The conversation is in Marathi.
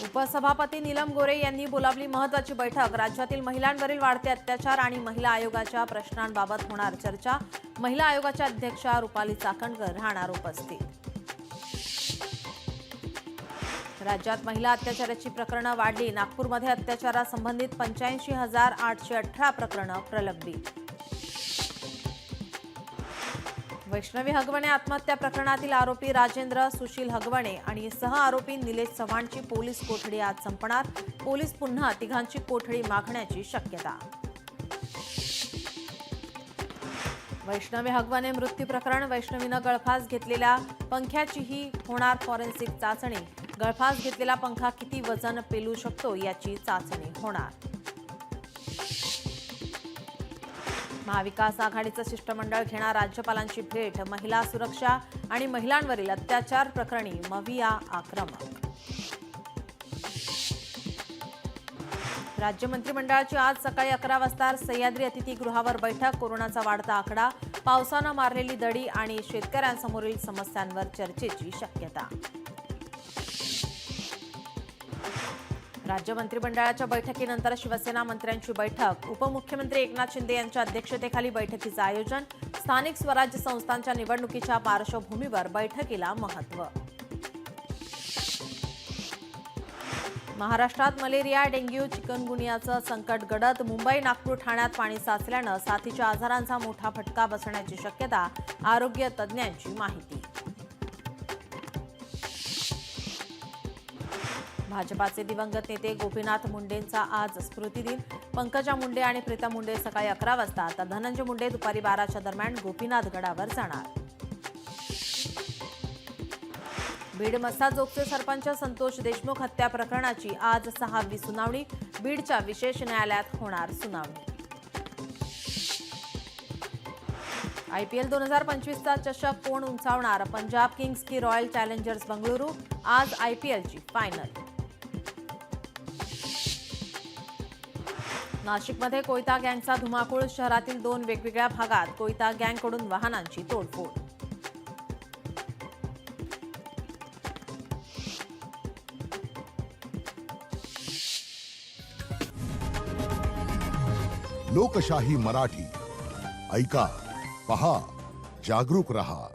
उपसभापती नीलम गोरे यांनी बोलावली महत्त्वाची बैठक। राज्यातील महिलांवरील वाढते अत्याचार आणि महिला आयोगाच्या प्रश्नांबाबत होणार चर्चा। महिला आयोगाच्या अध्यक्षा रुपाली चाकणकर राहणार उपस्थित। राज्यात महिला अत्याचाराची प्रकरणं वाढली। नागपूरमध्ये अत्याचारासंबंधित 85,818 प्रकरणं प्रलंबित। वैष्णवी हगवणे आत्महत्या प्रकरणातील आरोपी राजेंद्र सुशील हगवणे आणि सह आरोपी निलेश चव्हाणची पोलीस कोठडी आज संपणार। पोलीस पुन्हा तिघांची कोठडी मागण्याची शक्यता। वैष्णवी हगवणे मृत्यू प्रकरण। वैष्णवीनं गळफास घेतलेल्या पंख्याचीही होणार फॉरेन्सिक चाचणी। गळफास घेतलेला पंखा किती वजन पेलू शकतो याची चाचणी होणार। महाविकास आघाडीचं शिष्टमंडळ घेणार राज्यपालांची भेट। महिला सुरक्षा आणि महिलांवरील अत्याचार प्रकरणी मविया आक्रमक। राज्य मंत्रिमंडळाची आज सकाळी 11 वाजता सह्याद्री अतिथीगृहावर बैठक। कोरोनाचा वाढता आकडा, पावसानं मारलेली दडी आणि शेतकऱ्यांसमोरील समस्यांवर चर्चेची शक्यता। राज्य मंत्रिमंडळाच्या बैठकीनंतर शिवसेना मंत्र्यांची बैठक। उपमुख्यमंत्री एकनाथ शिंदे यांच्या अध्यक्षतेखाली बैठकीचं आयोजन। स्थानिक स्वराज्य संस्थांच्या निवडणुकीच्या पार्श्वभूमीवर बैठकीला महत्त्व। महाराष्ट्रात मलेरिया, डेंग्यू, चिकनगुनियाचं संकट गडद। मुंबई, नागपूर, ठाण्यात पाणी साचल्यानं साथीच्या आजारांचा मोठा फटका बसण्याची शक्यता। आरोग्य तज्ज्ञांची माहिती। भाजपाचे दिवंगत नेते गोपीनाथ मुंडेंचा आज स्मृतिदिन। पंकजा मुंडे आणि प्रीतम मुंडे सकाळी 11 वाजता तर धनंजय मुंडे दुपारी 12च्या दरम्यान गोपीनाथ गडावर जाणार। बीड मस्साजोगचे सरपंच संतोष देशमुख हत्या प्रकरणाची आज 6वी सुनावणी। बीडच्या विशेष न्यायालयात होणार सुनावणी। IPL 2025चा चषक कोण उंचावणार? पंजाब किंग्स की रॉयल चॅलेंजर्स बंगळुरू? आज IPLची फायनल। नाशिकमध्ये कोयता गँगचा धुमाकूळ। शहरातील 2 वेगवेगळ्या भागात कोयता गँगकडून वाहनांची तोडफोड। लोकशाही मराठी ऐका, पहा, जागरूक रहा।